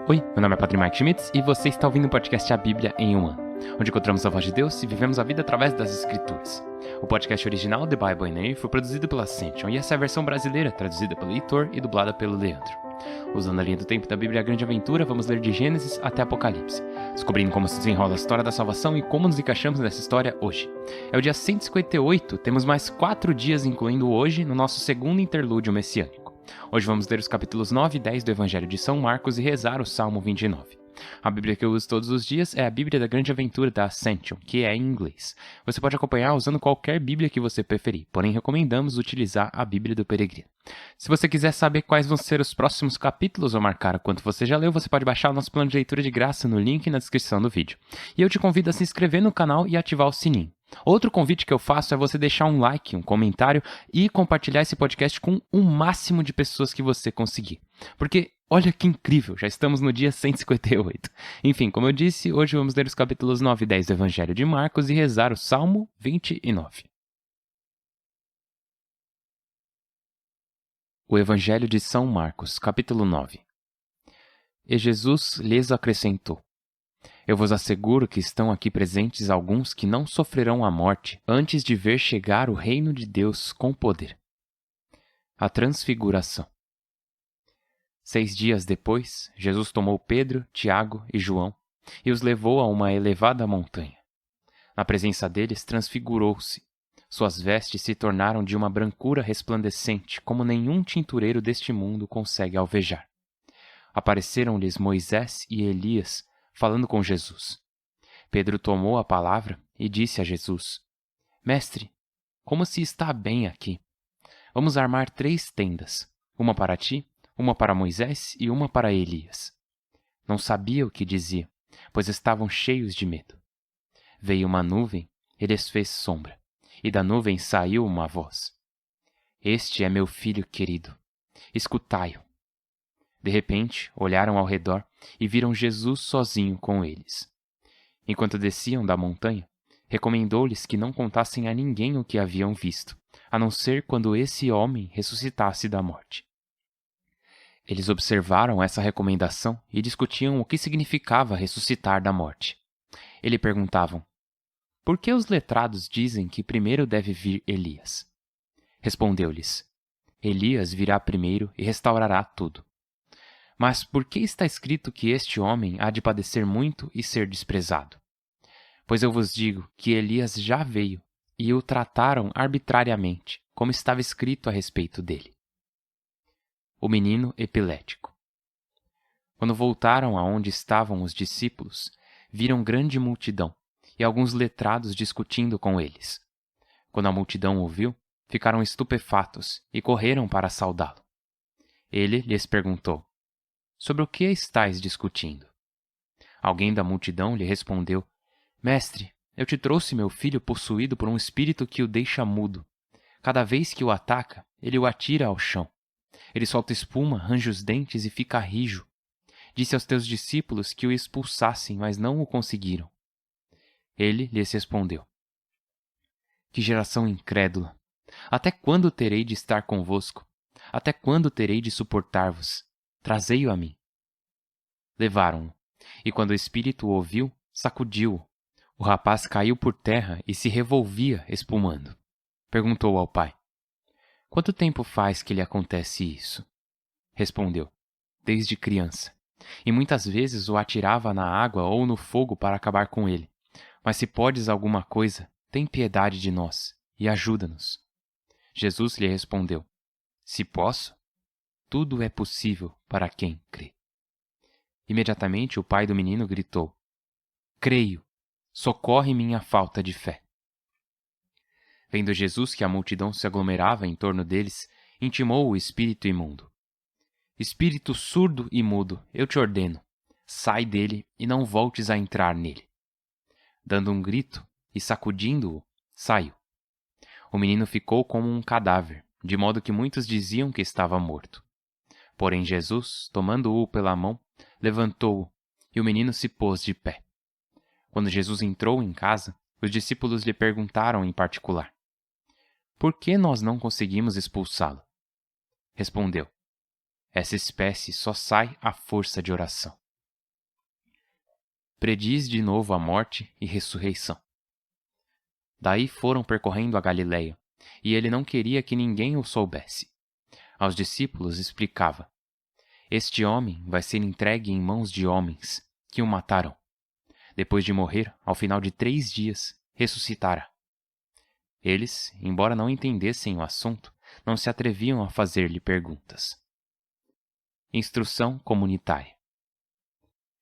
Oi, meu nome é Padre Mike Schmitz e você está ouvindo o podcast A Bíblia em um Ano, onde encontramos a voz de Deus e vivemos a vida através das Escrituras. O podcast original, The Bible in a Year, foi produzido pela Ascension e essa é a versão brasileira, traduzida pelo Heitor e dublada pelo Leandro. Usando a linha do tempo da Bíblia A Grande Aventura, vamos ler de Gênesis até Apocalipse, descobrindo como se desenrola a história da salvação e como nos encaixamos nessa história hoje. É o dia 158, temos mais 4 dias, incluindo hoje, no nosso segundo interlúdio messiânico. Hoje vamos ler os capítulos 9 e 10 do Evangelho de São Marcos e rezar o Salmo 29. A Bíblia que eu uso todos os dias é a Bíblia da Grande Aventura da Ascension, que é em inglês. Você pode acompanhar usando qualquer Bíblia que você preferir, porém recomendamos utilizar a Bíblia do Peregrino. Se você quiser saber quais vão ser os próximos capítulos ou marcar o quanto você já leu, você pode baixar o nosso plano de leitura de graça no link na descrição do vídeo. E eu te convido a se inscrever no canal e ativar o sininho. Outro convite que eu faço é você deixar um like, um comentário e compartilhar esse podcast com o máximo de pessoas que você conseguir. Porque, olha que incrível, já estamos no dia 158. Enfim, como eu disse, hoje vamos ler os capítulos 9 e 10 do Evangelho de Marcos e rezar o Salmo 29. O Evangelho de São Marcos, capítulo 9. E Jesus lhes acrescentou: Eu vos asseguro que estão aqui presentes alguns que não sofrerão a morte antes de ver chegar o reino de Deus com poder. A Transfiguração. 6 dias depois, Jesus tomou Pedro, Tiago e João e os levou a uma elevada montanha. Na presença deles, transfigurou-se. Suas vestes se tornaram de uma brancura resplandecente, como nenhum tintureiro deste mundo consegue alvejar. Apareceram-lhes Moisés e Elias, falando com Jesus. Pedro tomou a palavra e disse a Jesus: Mestre, como se está bem aqui? Vamos armar 3 tendas, uma para ti, uma para Moisés e uma para Elias. Não sabia o que dizia, pois estavam cheios de medo. Veio uma nuvem e lhes fez sombra, e da nuvem saiu uma voz: Este é meu filho querido, escutai-o. De repente, olharam ao redor e viram Jesus sozinho com eles. Enquanto desciam da montanha, recomendou-lhes que não contassem a ninguém o que haviam visto, a não ser quando esse homem ressuscitasse da morte. Eles observaram essa recomendação e discutiam o que significava ressuscitar da morte. E lhe perguntavam: Por que os letrados dizem que primeiro deve vir Elias? Respondeu-lhes: Elias virá primeiro e restaurará tudo. Mas por que está escrito que este homem há de padecer muito e ser desprezado? Pois eu vos digo que Elias já veio e o trataram arbitrariamente, como estava escrito a respeito dele. O menino epilético. Quando voltaram aonde estavam os discípulos, viram grande multidão e alguns letrados discutindo com eles. Quando a multidão o viu, ficaram estupefatos e correram para saudá-lo. Ele lhes perguntou: Sobre o que estáis discutindo? Alguém da multidão lhe respondeu: Mestre, eu te trouxe meu filho possuído por um espírito que o deixa mudo. Cada vez que o ataca, ele o atira ao chão. Ele solta espuma, range os dentes e fica rijo. Disse aos teus discípulos que o expulsassem, mas não o conseguiram. Ele lhes respondeu: Que geração incrédula! Até quando terei de estar convosco? Até quando terei de suportar-vos? Trazei-o a mim. Levaram-o, e quando o espírito o ouviu, sacudiu-o. O rapaz caiu por terra e se revolvia, espumando. Perguntou ao pai: Quanto tempo faz que lhe acontece isso? Respondeu: Desde criança. E muitas vezes o atirava na água ou no fogo para acabar com ele. Mas se podes alguma coisa, tem piedade de nós e ajuda-nos. Jesus lhe respondeu: Se posso, tudo é possível para quem crê. Imediatamente o pai do menino gritou: Creio, socorre minha falta de fé. Vendo Jesus que a multidão se aglomerava em torno deles, intimou o espírito imundo: Espírito surdo e mudo, eu te ordeno, sai dele e não voltes a entrar nele. Dando um grito e sacudindo-o, saiu. O menino ficou como um cadáver, de modo que muitos diziam que estava morto. Porém Jesus, tomando-o pela mão, levantou-o, e o menino se pôs de pé. Quando Jesus entrou em casa, os discípulos lhe perguntaram em particular: Por que nós não conseguimos expulsá-lo? Respondeu: Essa espécie só sai à força de oração. prediz de novo a morte e ressurreição. Daí foram percorrendo a Galiléia, e ele não queria que ninguém o soubesse. Aos discípulos explicava: Este homem vai ser entregue em mãos de homens, que o matarão. Depois de morrer, ao final de 3 dias, ressuscitará. Eles, embora não entendessem o assunto, não se atreviam a fazer-lhe perguntas. Instrução comunitária.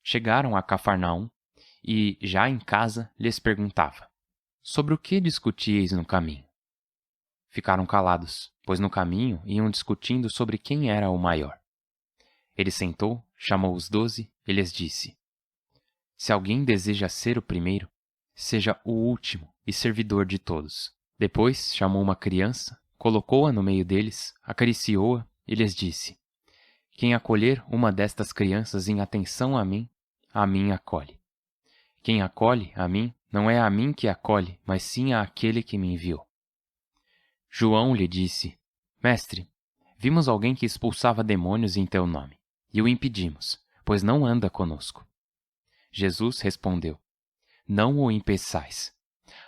Chegaram a Cafarnaum e, já em casa, lhes perguntava: Sobre o que discutíeis no caminho? Ficaram calados, pois no caminho iam discutindo sobre quem era o maior. Ele sentou, chamou os 12 e lhes disse: Se alguém deseja ser o primeiro, seja o último e servidor de todos. Depois chamou uma criança, colocou-a no meio deles, acariciou-a e lhes disse: Quem acolher uma destas crianças em atenção a mim acolhe. Quem acolhe a mim, não é a mim que acolhe, mas sim àquele que me enviou. João lhe disse: Mestre, vimos alguém que expulsava demônios em teu nome, e o impedimos, pois não anda conosco. Jesus respondeu: Não o impeçais.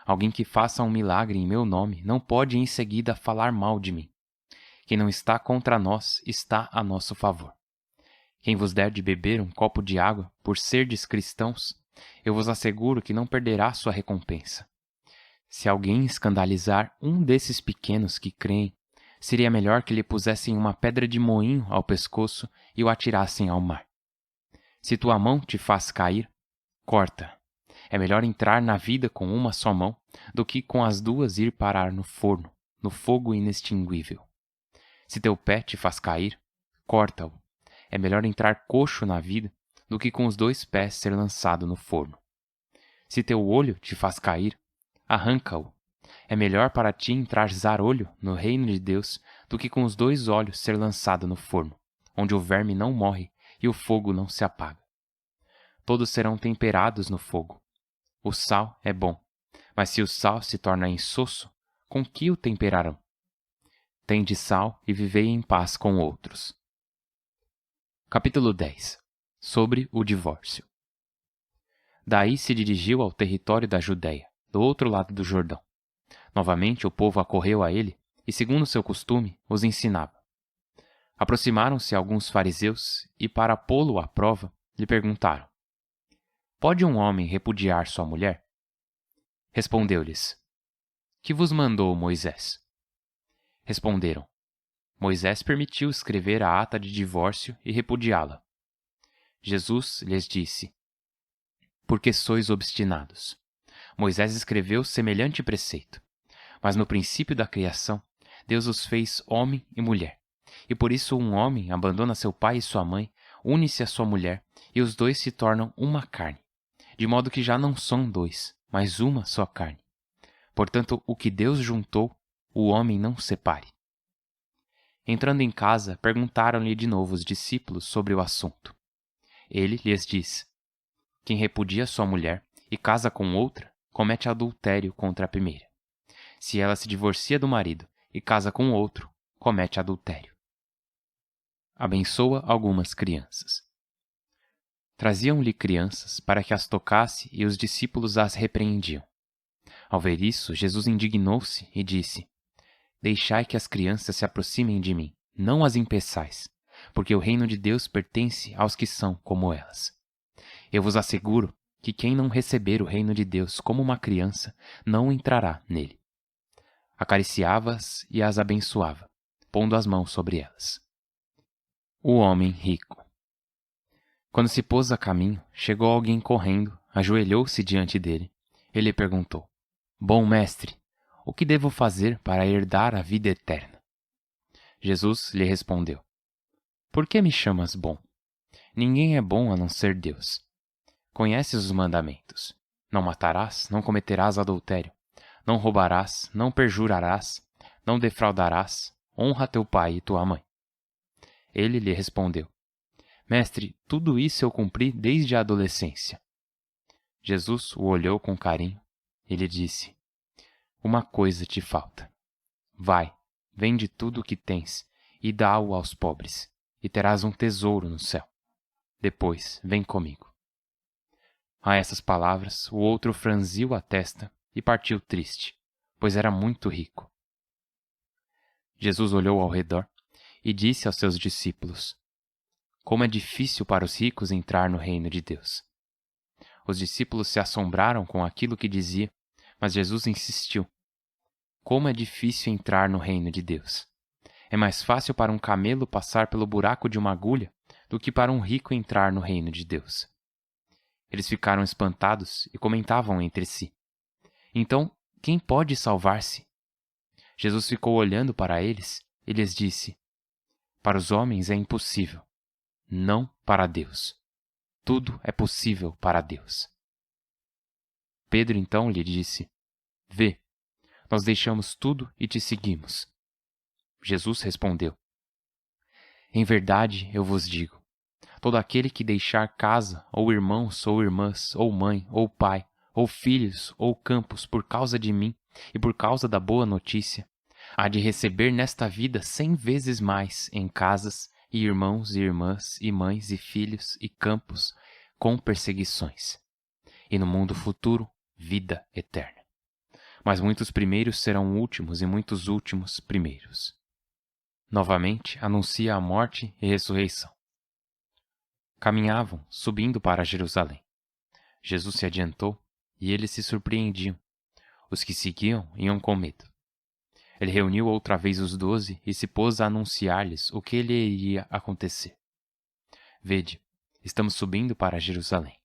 Alguém que faça um milagre em meu nome não pode em seguida falar mal de mim. Quem não está contra nós está a nosso favor. Quem vos der de beber um copo de água, por serdes cristãos, eu vos asseguro que não perderá sua recompensa. Se alguém escandalizar um desses pequenos que creem, seria melhor que lhe pusessem uma pedra de moinho ao pescoço e o atirassem ao mar. Se tua mão te faz cair, corta. É melhor entrar na vida com uma só mão do que com as duas ir parar no forno, no fogo inextinguível. Se teu pé te faz cair, corta-o. É melhor entrar coxo na vida do que com os 2 pés ser lançado no forno. Se teu olho te faz cair, arranca-o. É melhor para ti entrar zarolho no reino de Deus do que com os 2 olhos ser lançado no forno, onde o verme não morre e o fogo não se apaga. Todos serão temperados no fogo. O sal é bom, mas se o sal se torna insosso, com que o temperarão? Tende sal e vivei em paz com outros. Capítulo 10. Sobre o divórcio. Daí se dirigiu ao território da Judéia, do outro lado do Jordão. Novamente o povo acorreu a ele e, segundo seu costume, os ensinava. Aproximaram-se alguns fariseus e, para pô-lo à prova, lhe perguntaram: Pode um homem repudiar sua mulher? Respondeu-lhes: Que vos mandou Moisés? Responderam: Moisés permitiu escrever a ata de divórcio e repudiá-la. Jesus lhes disse: Porque sois obstinados. Moisés escreveu semelhante preceito. Mas no princípio da criação, Deus os fez homem e mulher. E por isso um homem abandona seu pai e sua mãe, une-se à sua mulher, e os 2 se tornam uma carne. De modo que já não são 2, mas uma só carne. Portanto, o que Deus juntou, o homem não separe. Entrando em casa, perguntaram-lhe de novo os discípulos sobre o assunto. Ele lhes diz: Quem repudia sua mulher e casa com outra, comete adultério contra a primeira. Se ela se divorcia do marido e casa com outro, comete adultério. Abençoa algumas crianças. Traziam-lhe crianças para que as tocasse e os discípulos as repreendiam. Ao ver isso, Jesus indignou-se e disse: Deixai que as crianças se aproximem de mim, não as impeçais, porque o reino de Deus pertence aos que são como elas. Eu vos asseguro que quem não receber o reino de Deus como uma criança, não entrará nele. Acariciava-as e as abençoava, pondo as mãos sobre elas. O homem rico. Quando se pôs a caminho, chegou alguém correndo, ajoelhou-se diante dele. Ele perguntou: Bom mestre, o que devo fazer para herdar a vida eterna? Jesus lhe respondeu: Por que me chamas bom? Ninguém é bom a não ser Deus. Conheces os mandamentos: Não matarás, não cometerás adultério, não roubarás, não perjurarás, não defraudarás, honra teu pai e tua mãe. Ele lhe respondeu: Mestre, tudo isso eu cumpri desde a adolescência. Jesus o olhou com carinho e lhe disse: Uma coisa te falta. Vai, vende tudo o que tens e dá-o aos pobres, e terás um tesouro no céu. Depois, vem comigo. A essas palavras, o outro franziu a testa e partiu triste, pois era muito rico. Jesus olhou ao redor e disse aos seus discípulos: Como é difícil para os ricos entrar no reino de Deus. Os discípulos se assombraram com aquilo que dizia, mas Jesus insistiu: Como é difícil entrar no reino de Deus. É mais fácil para um camelo passar pelo buraco de uma agulha do que para um rico entrar no reino de Deus. Eles ficaram espantados e comentavam entre si: Então, quem pode salvar-se? Jesus ficou olhando para eles e lhes disse: Para os homens é impossível, não para Deus. Tudo é possível para Deus. Pedro então lhe disse: Vê, nós deixamos tudo e te seguimos. Jesus respondeu: Em verdade eu vos digo, todo aquele que deixar casa, ou irmãos, ou irmãs, ou mãe, ou pai, ou filhos, ou campos, por causa de mim e por causa da boa notícia, há de receber nesta vida 100 vezes mais em casas, e irmãos e irmãs, e mães e filhos, e campos, com perseguições. E no mundo futuro, vida eterna. Mas muitos primeiros serão últimos, e muitos últimos primeiros. Novamente anuncia a morte e ressurreição. Caminhavam, subindo para Jerusalém. Jesus se adiantou, e eles se surpreendiam. Os que seguiam iam com medo. Ele reuniu outra vez os 12 e se pôs a anunciar-lhes o que lhe iria acontecer. Vede, estamos subindo para Jerusalém.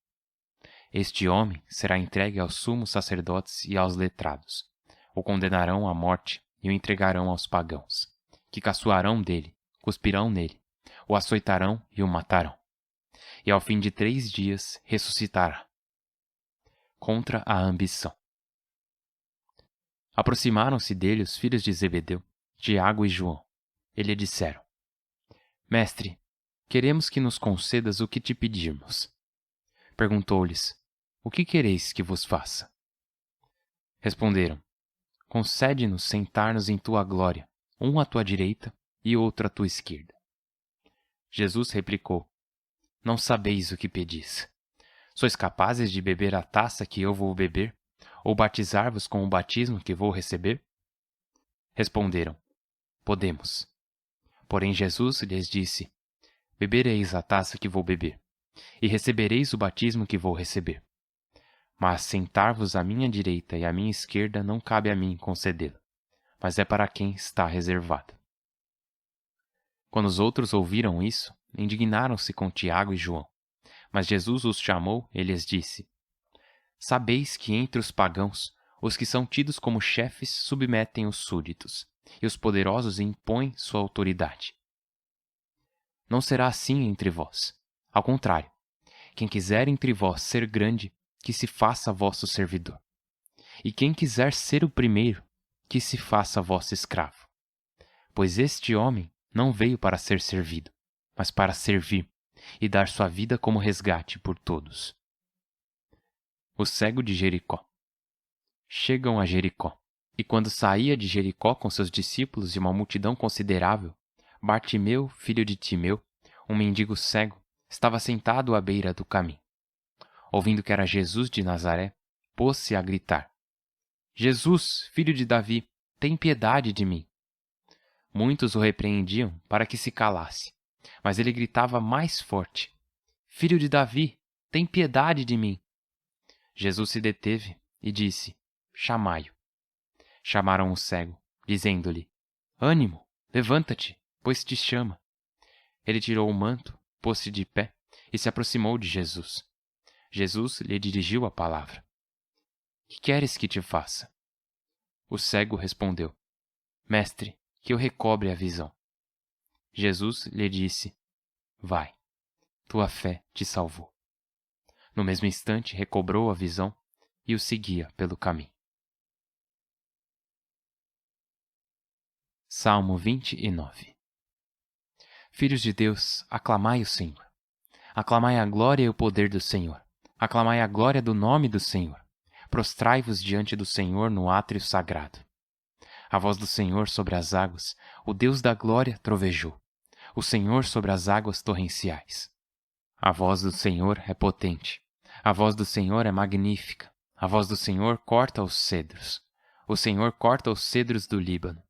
Este homem será entregue aos sumos sacerdotes e aos letrados. O condenarão à morte e o entregarão aos pagãos, que caçoarão dele, cuspirão nele, o açoitarão e o matarão. E ao fim de 3 dias ressuscitará. Contra a ambição. Aproximaram-se dele os filhos de Zebedeu, Tiago e João. E lhe disseram: Mestre, queremos que nos concedas o que te pedirmos. Perguntou-lhes: O que quereis que vos faça? Responderam: Concede-nos sentar-nos em tua glória, um à tua direita e outro à tua esquerda. Jesus replicou: Não sabeis o que pedis. Sois capazes de beber a taça que eu vou beber, ou batizar-vos com o batismo que vou receber? Responderam: Podemos. Porém Jesus lhes disse: Bebereis a taça que vou beber, e recebereis o batismo que vou receber. Mas sentar-vos à minha direita e à minha esquerda não cabe a mim concedê-lo, mas é para quem está reservado. Quando os outros ouviram isso, indignaram-se com Tiago e João. Mas Jesus os chamou e lhes disse: Sabeis que entre os pagãos, os que são tidos como chefes submetem os súditos, e os poderosos impõem sua autoridade. Não será assim entre vós. Ao contrário, quem quiser entre vós ser grande, que se faça vosso servidor. E quem quiser ser o primeiro, que se faça vosso escravo. Pois este homem não veio para ser servido, mas para servir e dar sua vida como resgate por todos. O cego de Jericó. Chegam a Jericó. E quando saía de Jericó com seus discípulos e uma multidão considerável, Bartimeu, filho de Timeu, um mendigo cego, estava sentado à beira do caminho. Ouvindo que era Jesus de Nazaré, pôs-se a gritar: Jesus, filho de Davi, tem piedade de mim. Muitos o repreendiam para que se calasse, mas ele gritava mais forte: Filho de Davi, tem piedade de mim. Jesus se deteve e disse: Chamai-o. Chamaram o cego, dizendo-lhe: Ânimo, levanta-te, pois te chama. Ele tirou o manto, pôs-se de pé e se aproximou de Jesus. Jesus lhe dirigiu a palavra: Que queres que te faça? O cego respondeu: Mestre, que eu recobre a visão. Jesus lhe disse: Vai, tua fé te salvou. No mesmo instante recobrou a visão e o seguia pelo caminho. Salmo 29. Filhos de Deus, aclamai o Senhor. Aclamai a glória e o poder do Senhor. Aclamai a glória do nome do Senhor. Prostrai-vos diante do Senhor no átrio sagrado. A voz do Senhor sobre as águas, o Deus da glória trovejou. O Senhor sobre as águas torrenciais. A voz do Senhor é potente. A voz do Senhor é magnífica. A voz do Senhor corta os cedros. O Senhor corta os cedros do Líbano.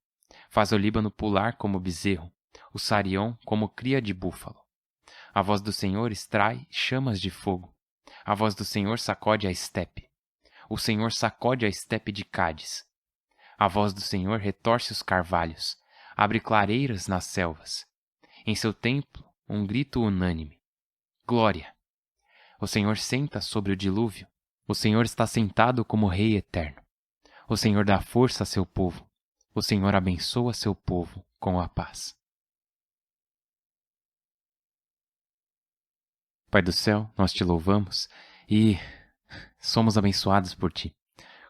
Faz o Líbano pular como bezerro, o Sarion como cria de búfalo. A voz do Senhor extrai chamas de fogo. A voz do Senhor sacode a estepe. O Senhor sacode a estepe de Cádiz. A voz do Senhor retorce os carvalhos, abre clareiras nas selvas. Em seu templo, um grito unânime. Glória! O Senhor senta sobre o dilúvio. O Senhor está sentado como Rei eterno. O Senhor dá força a seu povo. O Senhor abençoa seu povo com a paz. Pai do céu, nós te louvamos e somos abençoados por ti.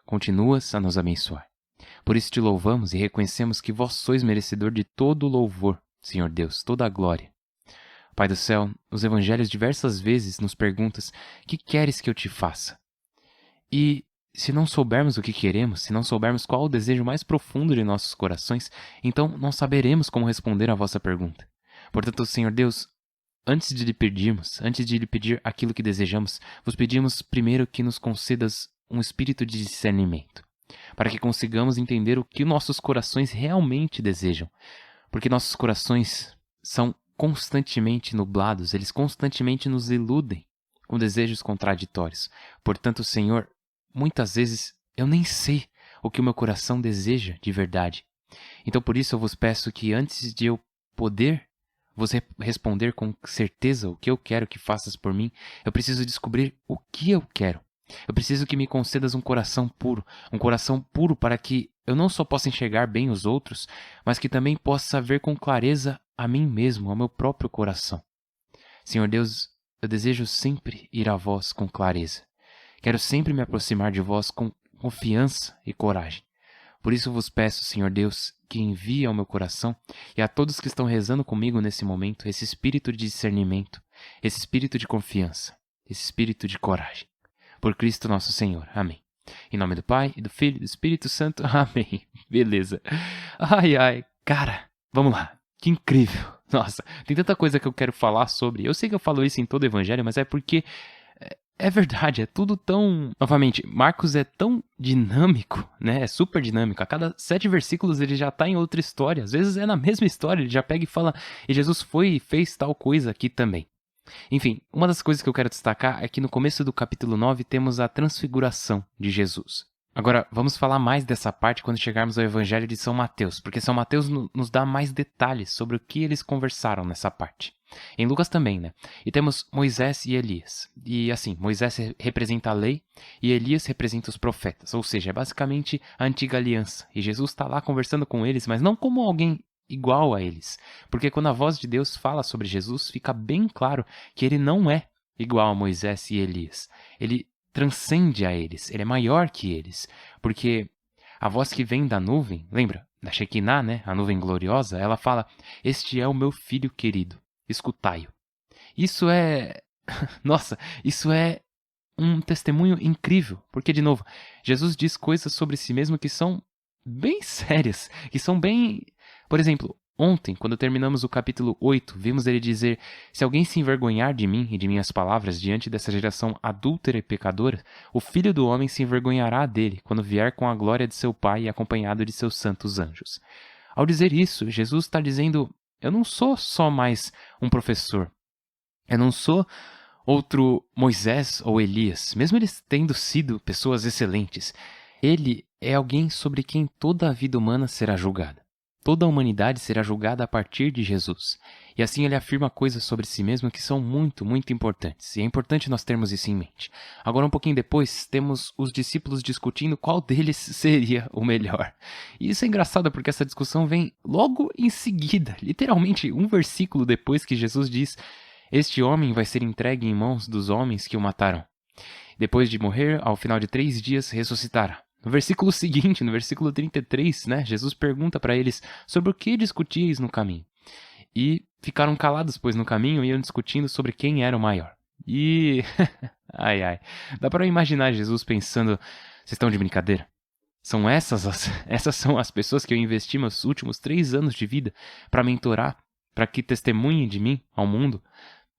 Continuas a nos abençoar. Por isso te louvamos e reconhecemos que vós sois merecedor de todo o louvor, Senhor Deus, toda a glória. Pai do céu, nos evangelhos diversas vezes nos perguntas: que queres que eu te faça? E se não soubermos o que queremos, se não soubermos qual o desejo mais profundo de nossos corações, então não saberemos como responder à vossa pergunta. Portanto, Senhor Deus, antes de lhe pedir aquilo que desejamos, vos pedimos primeiro que nos concedas um espírito de discernimento, para que consigamos entender o que nossos corações realmente desejam, porque nossos corações são constantemente nublados, eles constantemente nos iludem com desejos contraditórios. Portanto, Senhor, muitas vezes eu nem sei o que o meu coração deseja de verdade. Então, por isso eu vos peço que antes de eu poder vos responder com certeza o que eu quero que faças por mim, eu preciso descobrir o que eu quero. Eu preciso que me concedas um coração puro para que eu não só possa enxergar bem os outros, mas que também possa ver com clareza a mim mesmo, ao meu próprio coração. Senhor Deus, eu desejo sempre ir a vós com clareza. Quero sempre me aproximar de vós com confiança e coragem. Por isso vos peço, Senhor Deus, que envie ao meu coração e a todos que estão rezando comigo nesse momento esse espírito de discernimento, esse espírito de confiança, esse espírito de coragem. Por Cristo nosso Senhor. Amém. Em nome do Pai, e do Filho e do Espírito Santo. Amém. Beleza. Ai, cara, vamos lá. Que incrível. Nossa, tem tanta coisa que eu quero falar sobre. Eu sei que eu falo isso em todo o evangelho, mas é porque é verdade, é tudo tão... Novamente, Marcos é tão dinâmico, né? É super dinâmico. A cada 7 versículos ele já está em outra história. Às vezes é na mesma história, ele já pega e fala: e Jesus foi e fez tal coisa aqui também. Enfim, uma das coisas que eu quero destacar é que no começo do capítulo 9 temos a transfiguração de Jesus. Agora, vamos falar mais dessa parte quando chegarmos ao Evangelho de São Mateus, porque São Mateus nos dá mais detalhes sobre o que eles conversaram nessa parte. Em Lucas também, né? E temos Moisés e Elias. E assim, Moisés representa a lei e Elias representa os profetas, ou seja, é basicamente a antiga aliança. E Jesus está lá conversando com eles, mas não como alguém igual a eles. Porque quando a voz de Deus fala sobre Jesus, fica bem claro que ele não é igual a Moisés e Elias. Ele transcende a eles, ele é maior que eles. Porque a voz que vem da nuvem, lembra? Da Shekinah, né? A nuvem gloriosa, ela fala: este é o meu filho querido, escutai-o. Isso é... Nossa, isso é um testemunho incrível. Porque, de novo, Jesus diz coisas sobre si mesmo que são bem sérias, que são bem... Por exemplo, ontem, quando terminamos o capítulo 8, vimos ele dizer: se alguém se envergonhar de mim e de minhas palavras diante dessa geração adúltera e pecadora, o Filho do Homem se envergonhará dele quando vier com a glória de seu Pai e acompanhado de seus santos anjos. Ao dizer isso, Jesus está dizendo: eu não sou só mais um professor. Eu não sou outro Moisés ou Elias, mesmo eles tendo sido pessoas excelentes. Ele é alguém sobre quem toda a vida humana será julgada. Toda a humanidade será julgada a partir de Jesus. E assim ele afirma coisas sobre si mesmo que são muito, muito importantes. E é importante nós termos isso em mente. Agora, um pouquinho depois, temos os discípulos discutindo qual deles seria o melhor. E isso é engraçado porque essa discussão vem logo em seguida, literalmente um versículo depois que Jesus diz: este homem vai ser entregue em mãos dos homens que o mataram. Depois de morrer, ao final de 3 dias, ressuscitará. No versículo seguinte, no versículo 33, né, Jesus pergunta para eles sobre o que discutíeis no caminho. E ficaram calados, pois no caminho iam discutindo sobre quem era o maior. E... ai, dá para imaginar Jesus pensando: vocês estão de brincadeira? Essas são as pessoas que eu investi meus últimos 3 anos de vida para mentorar, para que testemunhem de mim ao mundo?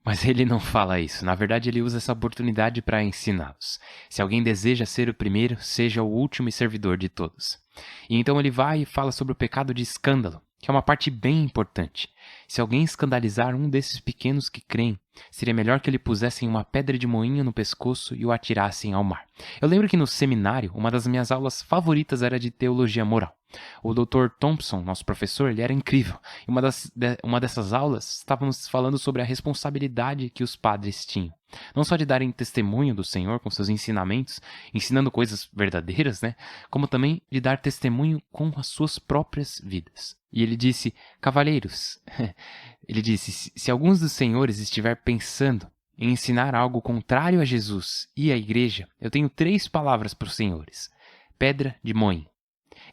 Mas ele não fala isso. Na verdade, ele usa essa oportunidade para ensiná-los. Se alguém deseja ser o primeiro, seja o último e servidor de todos. E então ele vai e fala sobre o pecado de escândalo, que é uma parte bem importante. Se alguém escandalizar um desses pequenos que creem, seria melhor que ele pusessem uma pedra de moinho no pescoço e o atirassem ao mar. Eu lembro que no seminário, uma das minhas aulas favoritas era de teologia moral. O Dr. Thompson, nosso professor, ele era incrível. Em uma dessas aulas, estávamos falando sobre a responsabilidade que os padres tinham. Não só de darem testemunho do Senhor com seus ensinamentos, ensinando coisas verdadeiras, né? Como também de dar testemunho com as suas próprias vidas. E ele disse, cavalheiros, ele disse, se alguns dos senhores estiver pensando em ensinar algo contrário a Jesus e à igreja, eu tenho 3 palavras para os senhores. Pedra de moinho.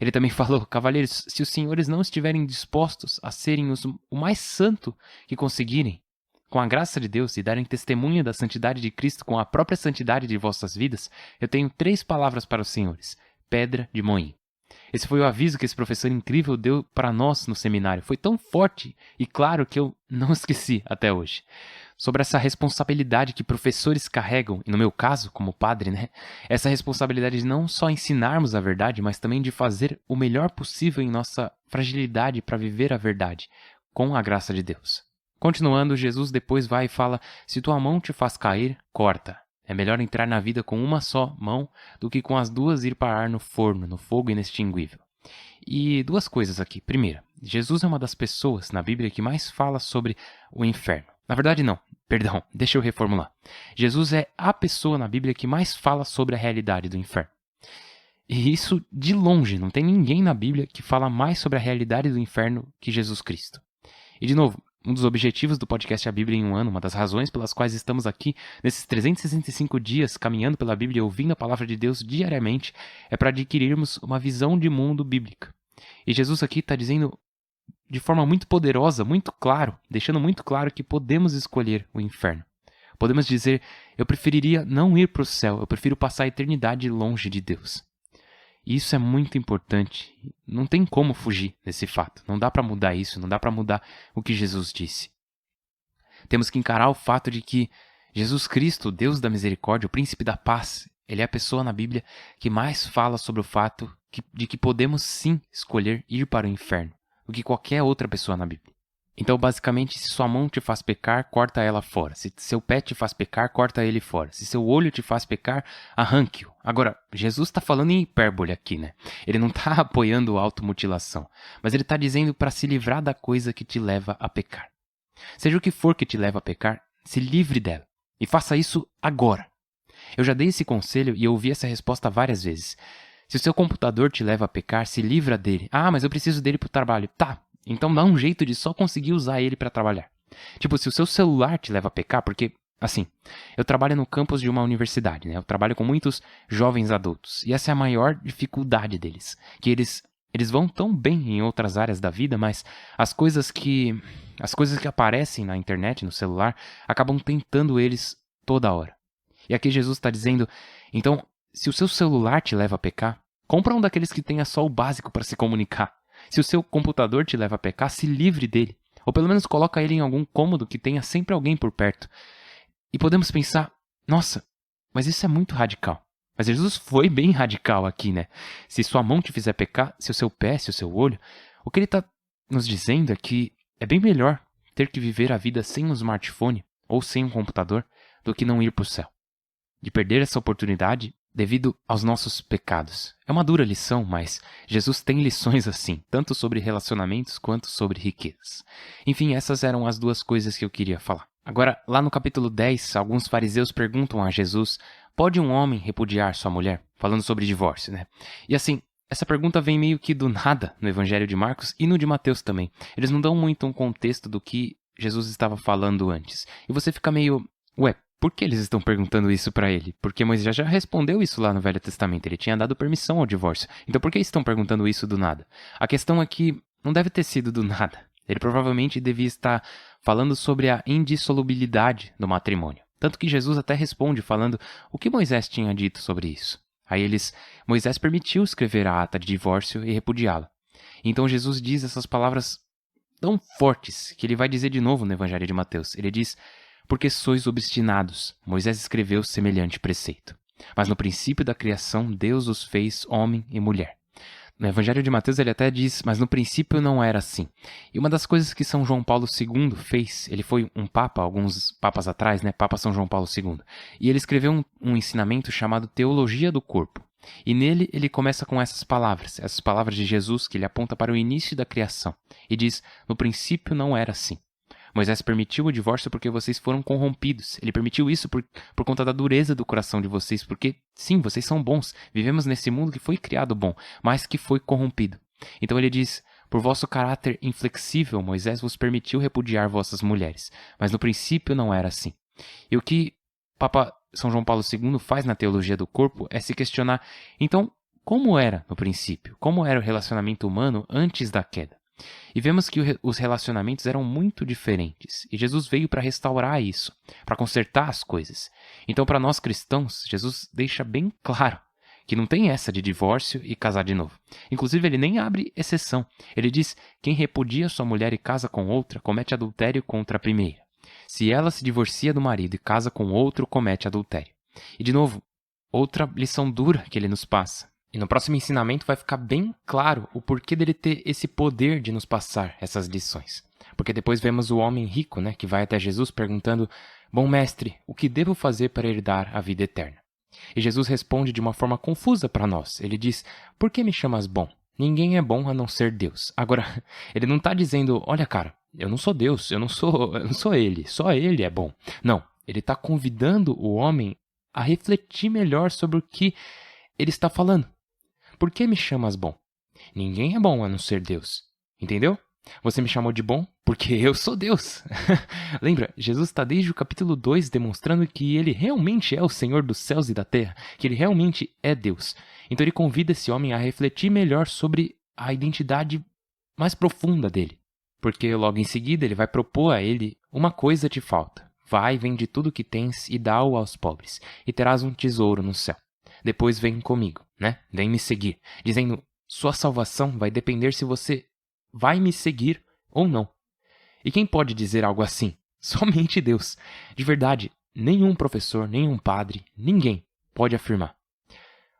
Ele também falou, cavalheiros, se os senhores não estiverem dispostos a serem o mais santo que conseguirem, com a graça de Deus e darem testemunho da santidade de Cristo com a própria santidade de vossas vidas, eu tenho 3 palavras para os senhores. Pedra de moinho. Esse foi o aviso que esse professor incrível deu para nós no seminário. Foi tão forte e claro que eu não esqueci até hoje. Sobre essa responsabilidade que professores carregam, e no meu caso, como padre, né? Essa responsabilidade de não só ensinarmos a verdade, mas também de fazer o melhor possível em nossa fragilidade para viver a verdade, com a graça de Deus. Continuando, Jesus depois vai e fala, se tua mão te faz cair, corta. É melhor entrar na vida com uma só mão do que com as 2 ir parar no forno, no fogo inextinguível. E 2 coisas aqui. Primeira, Jesus é uma das pessoas na Bíblia que mais fala sobre o inferno. Na verdade, não. Perdão, deixa eu reformular. Jesus é a pessoa na Bíblia que mais fala sobre a realidade do inferno. E isso de longe, não tem ninguém na Bíblia que fala mais sobre a realidade do inferno que Jesus Cristo. E de novo, um dos objetivos do podcast A Bíblia em um Ano, uma das razões pelas quais estamos aqui nesses 365 dias caminhando pela Bíblia e ouvindo a palavra de Deus diariamente, é para adquirirmos uma visão de mundo bíblica. E Jesus aqui está dizendo de forma muito poderosa, muito claro, deixando muito claro que podemos escolher o inferno. Podemos dizer, eu preferiria não ir para o céu, eu prefiro passar a eternidade longe de Deus. E isso é muito importante. Não tem como fugir desse fato. Não dá para mudar isso, não dá para mudar o que Jesus disse. Temos que encarar o fato de que Jesus Cristo, Deus da misericórdia, o príncipe da paz, ele é a pessoa na Bíblia que mais fala sobre o fato de que podemos sim escolher ir para o inferno do que qualquer outra pessoa na Bíblia. Então, basicamente, se sua mão te faz pecar, corta ela fora. Se seu pé te faz pecar, corta ele fora. Se seu olho te faz pecar, arranque-o. Agora, Jesus está falando em hipérbole aqui, né? Ele não está apoiando a automutilação, mas ele está dizendo para se livrar da coisa que te leva a pecar. Seja o que for que te leva a pecar, se livre dela. E faça isso agora. Eu já dei esse conselho e eu ouvi essa resposta várias vezes. Se o seu computador te leva a pecar, se livra dele. Ah, mas eu preciso dele para o trabalho. Tá, então dá um jeito de só conseguir usar ele para trabalhar. Tipo, se o seu celular te leva a pecar, porque, assim, eu trabalho no campus de uma universidade, né? Eu trabalho com muitos jovens adultos. E essa é a maior dificuldade deles. Que eles vão tão bem em outras áreas da vida, mas as coisas que aparecem na internet, no celular, acabam tentando eles toda hora. E aqui Jesus está dizendo, então, se o seu celular te leva a pecar, compra um daqueles que tenha só o básico para se comunicar. Se o seu computador te leva a pecar, se livre dele. Ou pelo menos coloca ele em algum cômodo que tenha sempre alguém por perto. E podemos pensar, nossa, mas isso é muito radical. Mas Jesus foi bem radical aqui, né? Se sua mão te fizer pecar, se o seu pé, se o seu olho, o que ele está nos dizendo é que é bem melhor ter que viver a vida sem um smartphone ou sem um computador do que não ir para o céu. De perder essa oportunidade devido aos nossos pecados. É uma dura lição, mas Jesus tem lições assim, tanto sobre relacionamentos quanto sobre riquezas. Enfim, essas eram as 2 coisas que eu queria falar. Agora, lá no capítulo 10, alguns fariseus perguntam a Jesus, pode um homem repudiar sua mulher? Falando sobre divórcio, né? E assim, essa pergunta vem meio que do nada no Evangelho de Marcos e no de Mateus também. Eles não dão muito um contexto do que Jesus estava falando antes. E você fica meio, ué, por que eles estão perguntando isso para ele? Porque Moisés já respondeu isso lá no Velho Testamento. Ele tinha dado permissão ao divórcio. Então por que estão perguntando isso do nada? A questão é que não deve ter sido do nada. Ele provavelmente devia estar falando sobre a indissolubilidade do matrimônio. Tanto que Jesus até responde falando o que Moisés tinha dito sobre isso. Aí Moisés permitiu escrever a ata de divórcio e repudiá-la. Então Jesus diz essas palavras tão fortes que ele vai dizer de novo no Evangelho de Mateus. Ele diz, Porque sois obstinados, Moisés escreveu semelhante preceito. Mas no princípio da criação, Deus os fez homem e mulher. No Evangelho de Mateus ele até diz, mas no princípio não era assim. E uma das coisas que São João Paulo II fez, ele foi um papa, alguns papas atrás, né? Papa São João Paulo II. E ele escreveu um ensinamento chamado Teologia do Corpo. E nele ele começa com essas palavras de Jesus que ele aponta para o início da criação. E diz, no princípio não era assim. Moisés permitiu o divórcio porque vocês foram corrompidos. Ele permitiu isso por conta da dureza do coração de vocês, porque, sim, vocês são bons. Vivemos nesse mundo que foi criado bom, mas que foi corrompido. Então ele diz, por vosso caráter inflexível, Moisés vos permitiu repudiar vossas mulheres. Mas no princípio não era assim. E o que Papa São João Paulo II faz na teologia do corpo é se questionar, então, como era no princípio? Como era o relacionamento humano antes da queda? E vemos que os relacionamentos eram muito diferentes. E Jesus veio para restaurar isso, para consertar as coisas. Então, para nós cristãos, Jesus deixa bem claro que não tem essa de divórcio e casar de novo. Inclusive, ele nem abre exceção. Ele diz, quem repudia sua mulher e casa com outra, comete adultério contra a primeira. Se ela se divorcia do marido e casa com outro, comete adultério. E, de novo, outra lição dura que ele nos passa. E no próximo ensinamento vai ficar bem claro o porquê dele ter esse poder de nos passar essas lições. Porque depois vemos o homem rico, né, que vai até Jesus perguntando, bom mestre, o que devo fazer para herdar a vida eterna? E Jesus responde de uma forma confusa para nós. Ele diz, por que me chamas bom? Ninguém é bom a não ser Deus. Agora, ele não está dizendo, olha cara, eu não sou Deus, eu não sou ele, só ele é bom. Não, ele está convidando o homem a refletir melhor sobre o que ele está falando. Por que me chamas bom? Ninguém é bom a não ser Deus. Entendeu? Você me chamou de bom porque eu sou Deus. Lembra, Jesus está desde o capítulo 2 demonstrando que ele realmente é o Senhor dos céus e da terra, que ele realmente é Deus. Então ele convida esse homem a refletir melhor sobre a identidade mais profunda dele. Porque logo em seguida ele vai propor a ele, uma coisa te falta. Vai, vende tudo que tens e dá-o aos pobres, e terás um tesouro no céu. Depois vem comigo, né? Vem me seguir. Dizendo, sua salvação vai depender se você vai me seguir ou não. E quem pode dizer algo assim? Somente Deus. De verdade, nenhum professor, nenhum padre, ninguém pode afirmar.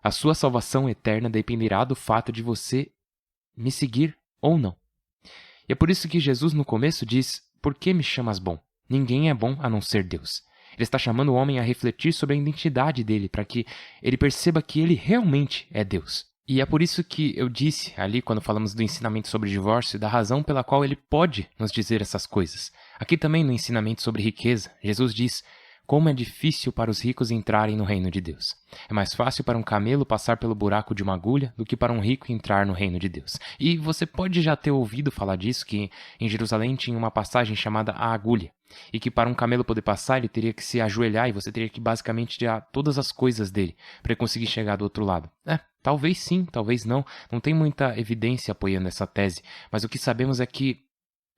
A sua salvação eterna dependerá do fato de você me seguir ou não. E é por isso que Jesus no começo diz, por que me chamas bom? Ninguém é bom a não ser Deus. Ele está chamando o homem a refletir sobre a identidade dele, para que ele perceba que ele realmente é Deus. E é por isso que eu disse ali, quando falamos do ensinamento sobre divórcio, da razão pela qual ele pode nos dizer essas coisas. Aqui também no ensinamento sobre riqueza, Jesus diz, como é difícil para os ricos entrarem no reino de Deus. É mais fácil para um camelo passar pelo buraco de uma agulha do que para um rico entrar no reino de Deus. E você pode já ter ouvido falar disso, que em Jerusalém tinha uma passagem chamada a agulha. E que para um camelo poder passar, ele teria que se ajoelhar e você teria que basicamente tirar todas as coisas dele para ele conseguir chegar do outro lado. Talvez sim, talvez não. Não tem muita evidência apoiando essa tese. Mas o que sabemos é que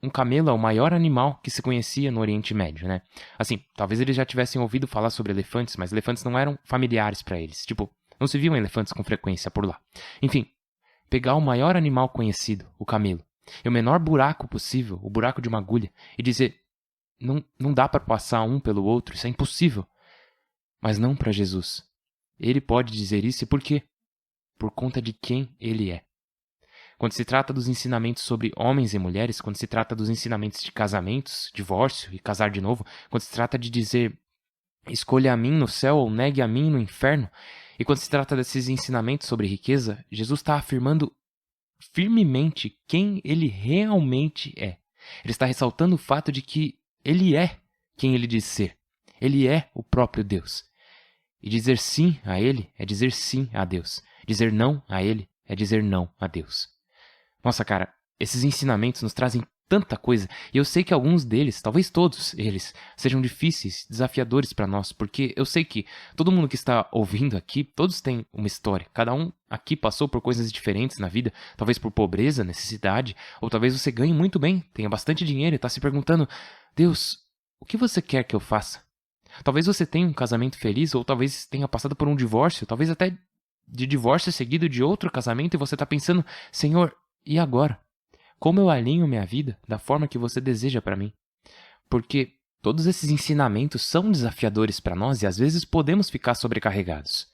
um camelo é o maior animal que se conhecia no Oriente Médio, né? Assim, talvez eles já tivessem ouvido falar sobre elefantes, mas elefantes não eram familiares para eles. Tipo, não se viam elefantes com frequência por lá. Enfim, pegar o maior animal conhecido, o camelo, e o menor buraco possível, o buraco de uma agulha, e dizer, não dá para passar um pelo outro, isso é impossível. Mas não para Jesus. Ele pode dizer isso e por quê? Por conta de quem ele é. Quando se trata dos ensinamentos sobre homens e mulheres, quando se trata dos ensinamentos de casamentos, divórcio e casar de novo, quando se trata de dizer escolha a mim no céu ou negue a mim no inferno, e quando se trata desses ensinamentos sobre riqueza, Jesus está afirmando firmemente quem ele realmente é. Ele está ressaltando o fato de que ele é quem ele diz ser. Ele é o próprio Deus. E dizer sim a ele é dizer sim a Deus. Dizer não a ele é dizer não a Deus. Nossa, cara, esses ensinamentos nos trazem tanta coisa, e eu sei que alguns deles, talvez todos eles, sejam difíceis, desafiadores para nós, porque eu sei que todo mundo que está ouvindo aqui, todos têm uma história, cada um aqui passou por coisas diferentes na vida, talvez por pobreza, necessidade, ou talvez você ganhe muito bem, tenha bastante dinheiro e está se perguntando, Deus, o que você quer que eu faça? Talvez você tenha um casamento feliz, ou talvez tenha passado por um divórcio, talvez até de divórcio seguido de outro casamento, e você está pensando, Senhor, e agora? Como eu alinho minha vida da forma que você deseja para mim? Porque Todos esses ensinamentos são desafiadores para nós e às vezes podemos ficar sobrecarregados.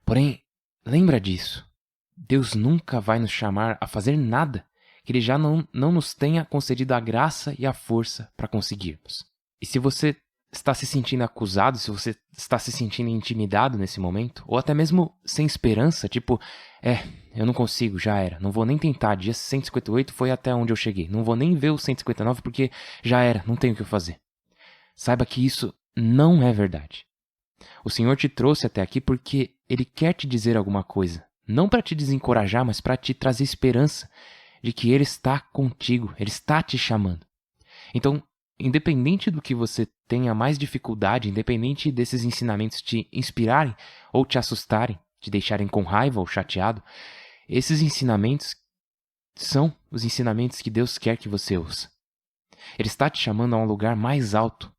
Porém, lembra disso. Deus nunca vai nos chamar a fazer nada que Ele já não nos tenha concedido a graça e a força para conseguirmos. E se você está se sentindo acusado, se você está se sentindo intimidado nesse momento, ou até mesmo sem esperança, tipo, eu não consigo, já era, não vou nem tentar, dia 158 foi até onde eu cheguei, não vou nem ver o 159 porque já era, não tenho o que fazer. Saiba que isso não é verdade. O Senhor te trouxe até aqui porque Ele quer te dizer alguma coisa, não para te desencorajar, mas para te trazer esperança de que Ele está contigo, Ele está te chamando. Então, independente do que você tenha mais dificuldade, independente desses ensinamentos te inspirarem ou te assustarem, te deixarem com raiva ou chateado, esses ensinamentos são os ensinamentos que Deus quer que você ouça. Ele está te chamando a um lugar mais alto.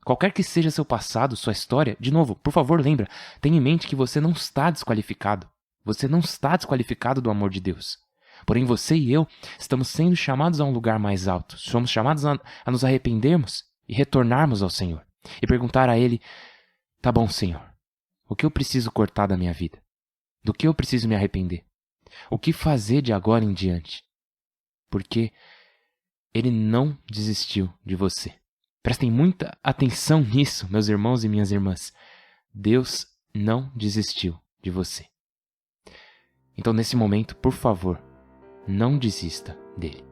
Qualquer que seja seu passado, sua história, de novo, por favor, lembra, tenha em mente que você não está desqualificado. Você não está desqualificado do amor de Deus. Porém, você e eu estamos sendo chamados a um lugar mais alto. Somos chamados a nos arrependermos e retornarmos ao Senhor. E perguntar a Ele, tá bom, Senhor, o que eu preciso cortar da minha vida? Do que eu preciso me arrepender? O que fazer de agora em diante? Porque Ele não desistiu de você. Prestem muita atenção nisso, meus irmãos e minhas irmãs. Deus não desistiu de você. Então, nesse momento, por favor, não desista dele.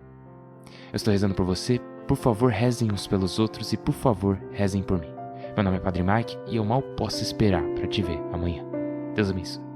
Eu estou rezando por você, por favor, rezem uns pelos outros e, por favor, rezem por mim. Meu nome é Padre Mike e eu mal posso esperar para te ver amanhã. Deus abençoe.